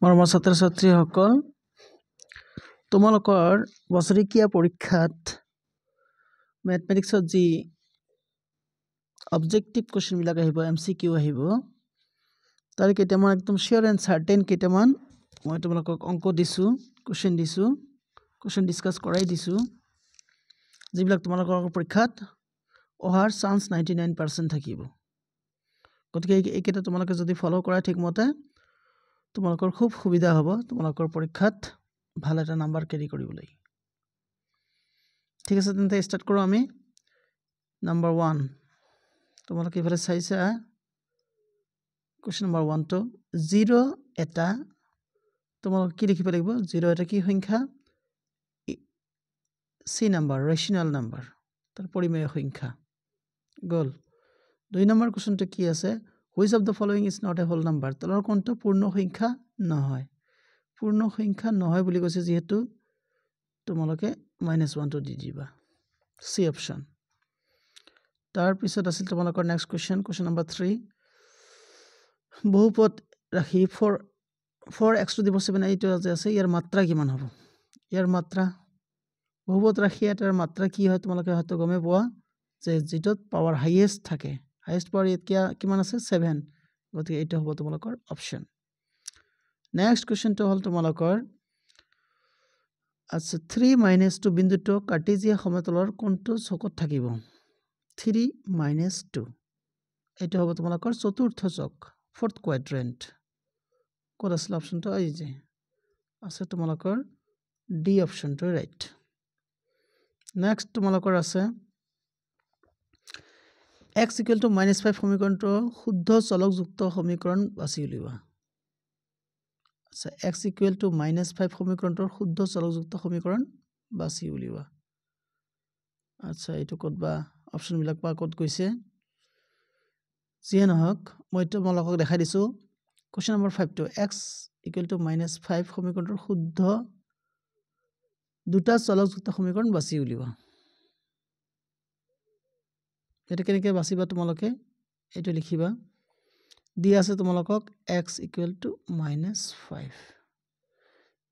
মৰমৰ ছাত্ৰ ছাত্ৰীসকল তোমালোকৰ বছৰেকীয়া পৰীক্ষাত ম্যাথমেটিক্সত যি অবজেক্টিভ কোৱেশ্চন বিলাক আহিব এমসিকিউ আহিব তাৰ কেইটামান একদম শিওৰ এণ্ড সাৰ্টেন কেইটামান মই তোমালোকক অংক দিছো কোৱেশ্চন ডিসকাস কৰাই দিছো যিবিলাক তোমালোকৰ পৰীক্ষাত অহাৰ চান্স 99% থাকিব গতিকে এইকেইটা তোমালোকে যদি ফলো কৰা ঠিকমতে তোমালোকৰ খুব সুবিধা হ'ব তোমালোকৰ পৰীক্ষাত ভাল এটা নাম্বাৰ ক্যাৰি কৰিবলৈ ঠিক আছে তেন্তে স্টাৰ্ট কৰো আমি নাম্বাৰ 1 তোমালোকে ইফালে চাইছা কোৱেশ্চন নাম্বাৰ 1 তো 0 এটা তোমালোকে কি লিখিব লাগিব 0 এটা কি সংখ্যা সি নাম্বাৰ ৰেশনাল নাম্বাৰ তাৰ পৰিমেয় সংখ্যা গল 2 নম্বৰ কোৱেশ্চনটো কি আছে Which of the following is not a whole number? তলৰ কোনটো পূৰ্ণ সংখ্যা নহয় বুলি কৈছে যেহেতু তোমালোকে -1 টো দি দিবা সি অপচন তাৰ পিছত আছিল তোমালোকৰ নেক্সট কোৱেশ্চন নম্বৰ 3 বহুপদ ৰাখি 4x to the 7 8 আছে ইয়াৰ মাত্ৰা কিমান হ'ব ইয়াৰ মাত্ৰা বহুপদ ৰাখি এটাৰ মাত্ৰা কি হয় তোমালোকে হয়তো গমে পোৱা যে যেটোত পাৱাৰ হাইয়েস্ট থাকে হাইয়েস্ট পাৱাৰ কিমান আছে 7 গতিকে এটা হ'ব তোমালোকৰ অপচন নেক্সট কোৱেশ্চনটো হল তোমালোকৰ আচ্ছা 3 - 2 বিন্দুটো কাৰ্টেসিয়া সমতলৰ কোনটো চকত থাকিব 3 - 2 এটা হ'ব তোমালোকৰ চতুৰ্থ চক ফোৰ্থ কোৱাড্ৰেন্ট কোড আছে অপচনটো এই যে আছে তোমালোকৰ ডি অপচনটো ৰাইট নেক্সট তোমালোকৰ আছে x = -5 সমীকৰণটো শুদ্ধ চলকযুক্ত সমীকৰণ বাছি উলিওৱা আচ্ছা x = -5 সমীকৰণটোৰ শুদ্ধ চলকযুক্ত সমীকৰণ বাছি উলিওৱা আচ্ছা এটো কতবা অপচন বিলাক পা কত গৈছে যিয়ে নহক মই তোমালোকক দেখাই দিছো কোৱেশ্চন নম্বৰ 5 টো x = -5 সমীকৰণটোৰ শুদ্ধ দুটা চলকযুক্ত সমীকৰণ বাছি উলিওৱা এটা কেনেকৈ বাছিবা তোমালোকে এটো লিখিবা দিয়া আছে তোমালোকক x = -5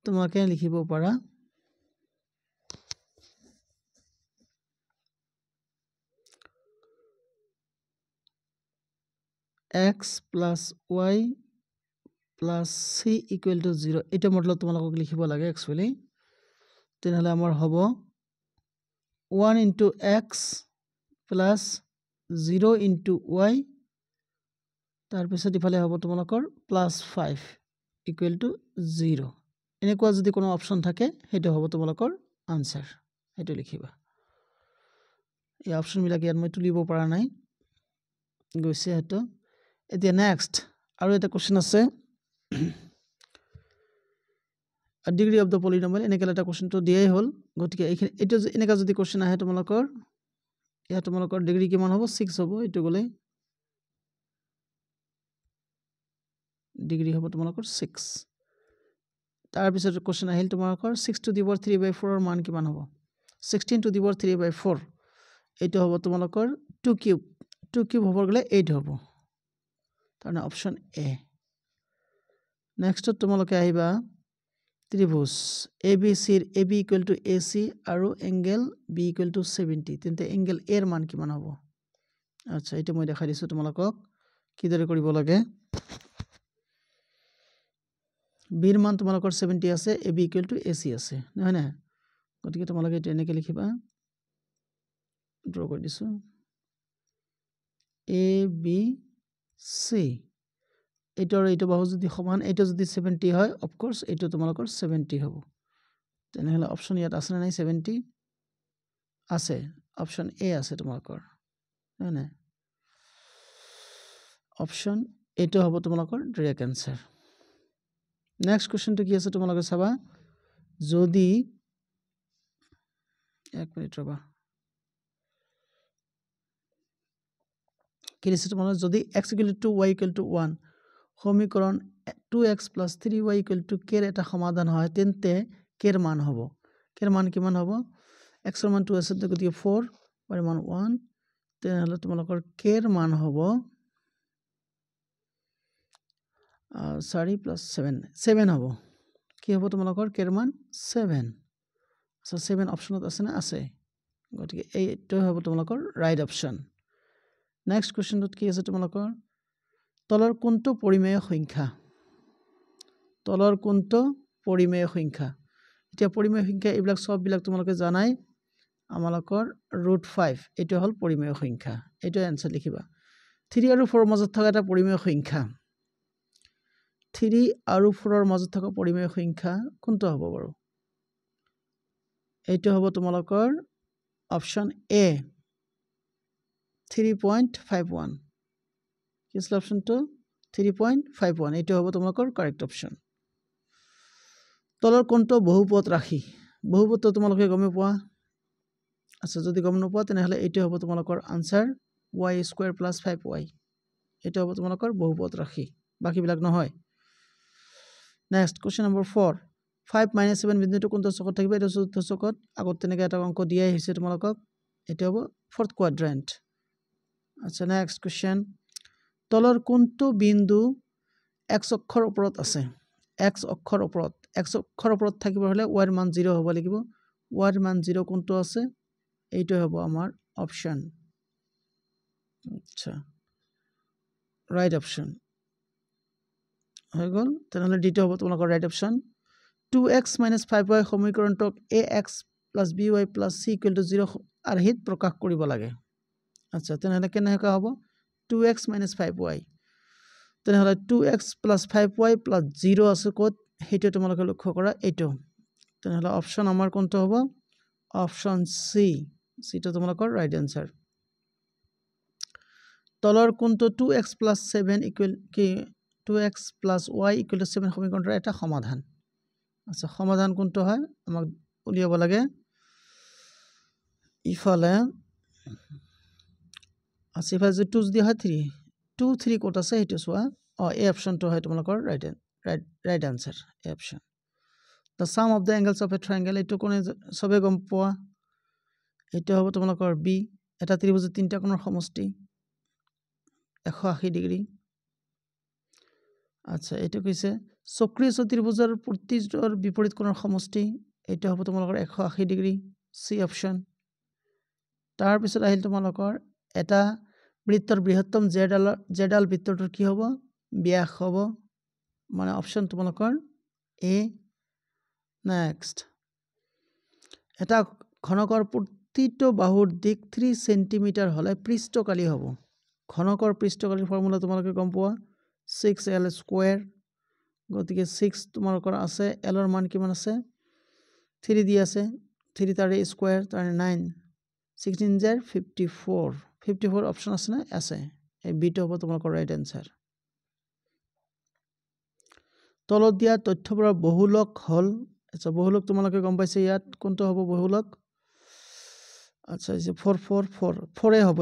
তোমালোকে লিখিব পাৰা x + y + c = 0 এটা মডেলত তোমালোকক লিখিব লাগে একচুয়ালি তেনেহলে আমাৰ হ'ব 1 * x + 0 * y তাৰ পিছত ইফালে হ'ব তোমালোকৰ +5 = 0 এনেকুৱা যদি কোনো অপচন থাকে হেটো হ'ব তোমালোকৰ আনসাৰ হেটো লিখিবা এই অপচন বিলাক ইয়াত মই তুলিব পৰা নাই গৈছে হেটো এতিয়া নেক্সট আৰু এটা কোৱেশ্চন আছে a degree of the polynomial এনেকা এটা কোৱেশ্চনটো দিয়াই হল গতিকে এটো এনেকা যদি কোৱেশ্চন আহে তোমালোকৰ ইয়া তোমালোকৰ ডিগ্ৰী কিমান হ'ব 6 হ'ব এটো গলে ডিগ্ৰী হ'ব তোমালোকৰ 6 তাৰ পিছত কোৱেশ্চন আহিল তোমালোকৰ 6 to the power 3/4 ৰ মান কিমান হ'ব 16 to the power 3/4 এটো হ'ব তোমালোকৰ 2 কিউব হ'ব গলে 8 হ'ব তাৰনা অপচন এ নেক্সট তোমালোকে আহিবা ত্ৰিভুজ ABC ৰ AB = AC আৰু এংগেল B = 70 তেন্তে এংগেল A ৰ মান কিমান হ'ব আচ্ছা এটা মই দেখাই দিছো তোমালোকক কিদৰে কৰিব লাগে B ৰ মান তোমালোকৰ 70 আছে AB = AC আছে নহয় না গতিকে তোমালোকে এটা এনেকৈ লিখিবা ড্ৰ কৰি দিছো ABC এইটো বাহু যদি সমান এইটো যদি 70 হয় অফ কোর্স এইটো তোমালোকৰ 70 হ'ব তেনেহলে অপচন ইয়াত আছে নাই 70 আছে অপচন এ আছে তোমালোকৰ হয় না অপচন এইটো হ'ব তোমালোকৰ ডাইৰেক্ট আনসাৰ নেক্সট কোৱেশ্চনটো কি আছে তোমালোকে চাবা যদি এক মিনিট ৰবা কি আছে তোমালোকৰ যদি x = 2 y = 1 সমীকৰণ 2x + 3y = k ৰ এটা সমাধান হয় তেন্তে k ৰ মান হ'ব k ৰ মান কিমান হ'ব x ৰ মান 2 আছে গতিকে 4 y ৰ মান 1 তেনেহলে তোমালোকৰ k ৰ মান হ'ব 4 + 7 7 হ'ব কি হ'ব তোমালোকৰ কেৰ মান 7 আচ্ছা 7 অপশ্যনত আছে না আছে গতিকে এইটো হ'ব তোমালোকৰ ৰাইট অপশ্যন নেক্সট কোৱেশ্চনটোত কি আছে তোমালোকৰ তলৰ কোনটো পৰিমেয় সংখ্যা তলৰ কোনটো পৰিমেয় সংখ্যা এতিয়া পৰিমেয় সংখ্যা এইবিলাক সববিলাক তোমালোকে জানাই আমালোকৰ √5 এইটো হল পৰিমেয় সংখ্যা এইটো এনসাৰ লিখিবা 3 আৰু 4 মাজত থকা এটা পৰিমেয় সংখ্যা 3 আৰু 4 ৰ মাজত থকা পৰিমেয় সংখ্যা কোনটো হ'ব বাৰু এইটো হ'ব তোমালোকৰ অপচন এ 3.51 কিছ অপচনটো 3.51 এইটো হ'ব তোমালোকৰ কাৰেক্ট অপচন তলৰ কোনটো বহুপদ ৰাশি বহুপদটো তোমালোকে গমে পোৱা আচ্ছা যদি গম নোপোৱা তেনেহলে এইটো হ'ব তোমালোকৰ আনসাৰ y² + 5y এইটো হ'ব তোমালোকৰ বহুপদ ৰাশি বাকিবিলাক নহয় নেক্সট কোৱেশ্চন নম্বৰ 4 5 - 7 বিন্দুটো কোনটো চকত থাকিব এটা চতুৰ্থ চকত আগত তেনেকৈ এটা অংক দিয়াই হৈছে তোমালোকক এটা হ'ব ফৰ্থ কোৱাড্ৰেন্ট আচ্ছা নেক্সট কোৱেশ্চন তলৰ কোনটো বিন্দু x অক্ষৰ ওপৰত আছে x অক্ষৰ ওপৰত থাকিব হলে y ৰ মান 0 হ'ব লাগিব y ৰ মান 0 কোনটো আছে এইটো হ'ব আমাৰ অপচন আচ্ছা ৰাইট অপচন হৈ গল তেনেহলে ডিটো হ'ব তোমালোকৰ right option 2x - 5y সমীকৰণটোক ax + by + c = 0 আৰ্হিত প্ৰকাশ কৰিব লাগে আচ্ছা তেনেহলে কেনেকৈ হ'ব 2x - 5y তেনেহলে 2x + 5y + 0 আছে কত হেতু তোমালোকে লক্ষ্য কৰা এইটো তেনেহলে অপচন আমাৰ কোনটো হ'ব অপচন সি সিটো তোমালোকৰ ৰাইট আনসাৰ তলৰ কোনটো 2x + 7 2x + y = 7 সমীকৰণৰ এটা সমাধান আচ্ছা সমাধান কোনটো হয় আমাক উলিয়াব লাগে ইফালে আচ্ছা ইফালে যে 2 যদি হয় 3 2 3 কত আছে হেতু চোৱা এই অপচনটো হয় তোমালোকৰ ৰাইট আনসাৰ এই option the sum of the angles of a triangle এইটো কোনে সবে গম পোৱা এইটো হ'ব তোমালোকৰ বি এটা ত্ৰিভুজৰ তিনটা কোণৰ সমষ্টি 180 ডিগ্ৰী আচ্ছা এইটো কৈছে চক্ৰীয় ত্ৰিভুজৰ প্ৰতিটোৰ বিপৰীত কোণৰ সমষ্টি এইটো হ'ব তোমালোকৰ 180 ডিগ্ৰী সি অপচন তাৰ পিছত আহিল তোমালোকৰ এটা বৃত্তৰ বৃহত্তম জেডাল বৃত্তটোৰ কি হ'ব ব্যাস হ'ব মানে অপচন তোমালোকৰ এ নেক্সট এটা ঘনকৰ প্ৰতিটো বাহুৰ দিক 3 সেন্টিমিটাৰ হলে পৃষ্ঠকালি হ'ব ঘনকৰ পৃষ্ঠকালিৰ ফৰ্মুলা তোমালোকে গম পোৱা 6l² গতিকে 6 তোমালোকৰ আছে l ৰ মান কিমান আছে 3 দি আছে 3 তাৰে স্কয়াৰ তাৰে 9 16 54 অপচন আছে না আছে এই বিটো হ'ব তোমালোকৰ ৰাইট আনসাৰ তলত দিয়া তথ্যৰ বহুলক হল আচ্ছা বহুলক তোমালোকে গম পাইছে ইয়াত কোনটো হ'ব বহুলক আচ্ছা এই 4 এ হ'ব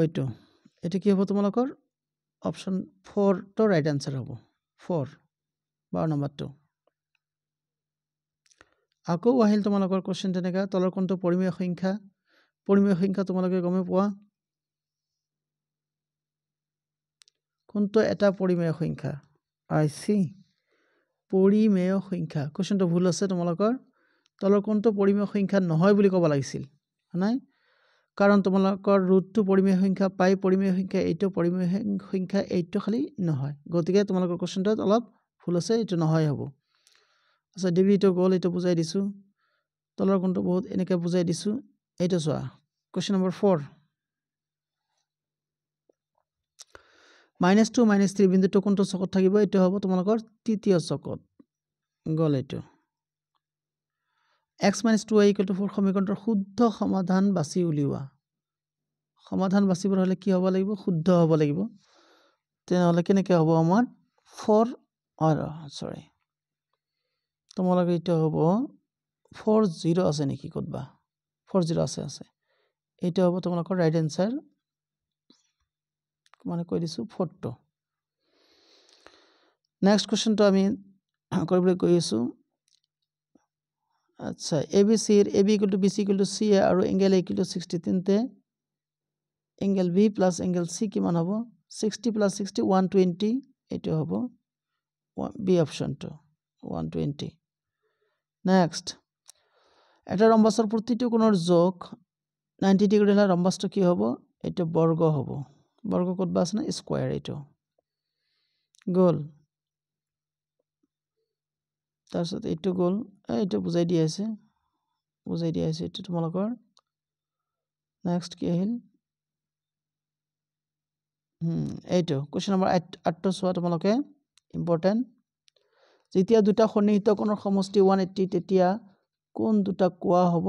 এটা কি হ'ব তোমালোকৰ অপচন 4 তো ৰাইট আনসাৰ হ'ব 4 12 নম্বৰটো আকৌ আহিল তোমালোকৰ কোৱেশ্চন তেনেকা তলৰ কোনটো পৰিমেয় সংখ্যা তোমালোকে গমে পোৱা কোনটো এটা পৰিমেয় সংখ্যা আই সি পৰিমেয় সংখ্যা কোৱেশ্চনটো ভুল আছে তোমালোকৰ তলৰ কোনটো পৰিমেয় সংখ্যা নহয় বুলি ক'ব লাগিছিল নাই কাৰণ তোমালোকৰ √2 পৰিমেয় সংখ্যা পাই পৰিমেয় সংখ্যা এইটো পৰিমেয় সংখ্যা এইটো খালি নহয় গতিকে তোমালোকৰ কোৱেশ্চনটো অলপ ভুল আছে এইটো নহয় হ'ব আচ্ছা ডিগ্ৰীটো গল এইটো বুজাই দিছো তলৰ কোনটো বহুত এনেকৈ বুজাই দিছো এইটো চোৱা কোৱেশ্চন নম্বৰ 4 -2 -3 বিন্দুটো কোনটো চকত থাকিব এইটো হ'ব তোমালোকৰ তৃতীয় চকত গল এইটো x - 2y = 4 সমীকৰণৰ শুদ্ধ সমাধান বাছি উলিওৱা সমাধান বাছিবৰ হলে কি হ'ব লাগিব শুদ্ধ হ'ব লাগিব তেনেহলে কেনেকৈ হ'ব আমাৰ 4 সৰি তোমালোকে এইটো হ'ব 40 আছে নেকি কতবা 40 আছে এইটো হ'ব তোমালোকৰ ৰাইট আনসাৰ মানে কৈ দিছো 4 নেক্সট কোৱেশ্চনটো আমি কৰিবলৈ গৈ আছো আচ্ছা ABC AB = BC = CA আৰু এংগেল A = 60 তেন্তে এংগেল B + এংগেল C কিমান হ'ব 60 + 60 120 এইটো হ'ব বি অপশনটো 120 নেক্সট এটা ৰম্বাসৰ প্ৰতিটো কোণৰ যোগ 90 ডিগ্ৰী হলে ৰম্বাসটো কি হ'ব এটা বৰ্গ হ'ব বৰ্গ ক'ত বা আছে না স্কয়াৰ এইটো গোল তাৰপিছত এইটো গোল এইটো বুজাই দিয়া আছে এইটো তোমালোকৰ নেক্সট কি আহিল এইটো কোৱেশ্চন নম্বৰ 8 টো চোৱা তোমালোকে ইম্পৰ্টেন্ট যেতিয়া দুটা সন্নিহিত কোণৰ সমষ্টি 180 তেতিয়া কোন দুটা কোৱা হ'ব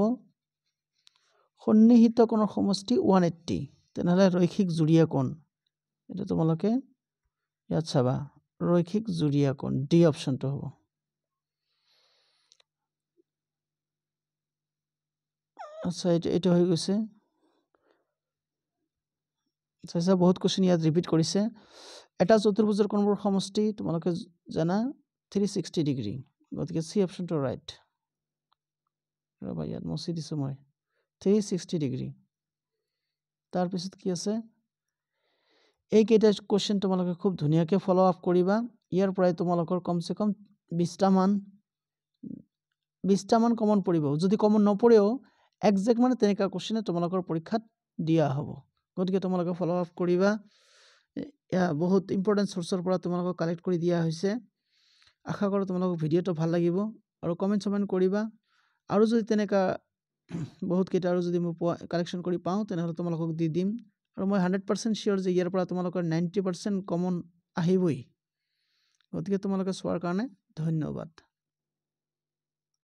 সন্নিহিত কোণৰ সমষ্টি 180 তেনেহলে ৰৈখিক জুৰীয়া কোণ এটা তোমালোকে ইয়াত চাবা ৰৈখিক জুৰীয়া কোণ ডি অপশনটো হ'ব আচ্ছা এটা হৈ গৈছে চাইছা বহুত কোৱেশ্চন ইয়াত ৰিপিট কৰিছে এটা চতুৰ্ভুজৰ কোণৰ সমষ্টি তোমালোকে জানা 360 ডিগ্ৰী গতিকে সি অপশনটো ৰাইট ৰবা ইয়াত মছি দিছো মই 360 ডিগ্ৰী তাৰ পিছত কি আছে এই কেইটা কোৱেশ্চন তোমালোকে খুব ধুনিয়াকে ফলো আপ কৰিবা ইয়াৰ পৰাই তোমালোকৰ কমসে কম 20টা মান কমন পৰিব যদি কমন নপৰেও এক্সাক্ট মানে তেনেকা কোৱেশ্চনে তোমালোকৰ পৰীক্ষাত দিয়া হ'ব গতিকে তোমালোকে ফলো আপ কৰিবা বহুত ইম্পৰ্টেন্ট সোৰ্সৰ পৰা তোমালোকক কালেক্ট কৰি দিয়া হৈছে আশা কৰো তোমালোকক ভিডিওটো ভাল লাগিব আৰু কমেন্ট কৰিবা আৰু যদি তেনেকা বহুত কেইটা আৰু যদি মই কালেকশন কৰি পাও তেনেহলে তোমালোকক দি দিম আৰু মই 100% শিওৰ যে ইয়াৰ পৰা তোমালোকৰ 90% কমন আহিবই গতিকে তোমালোকে চোৱাৰ কাৰণে ধন্যবাদ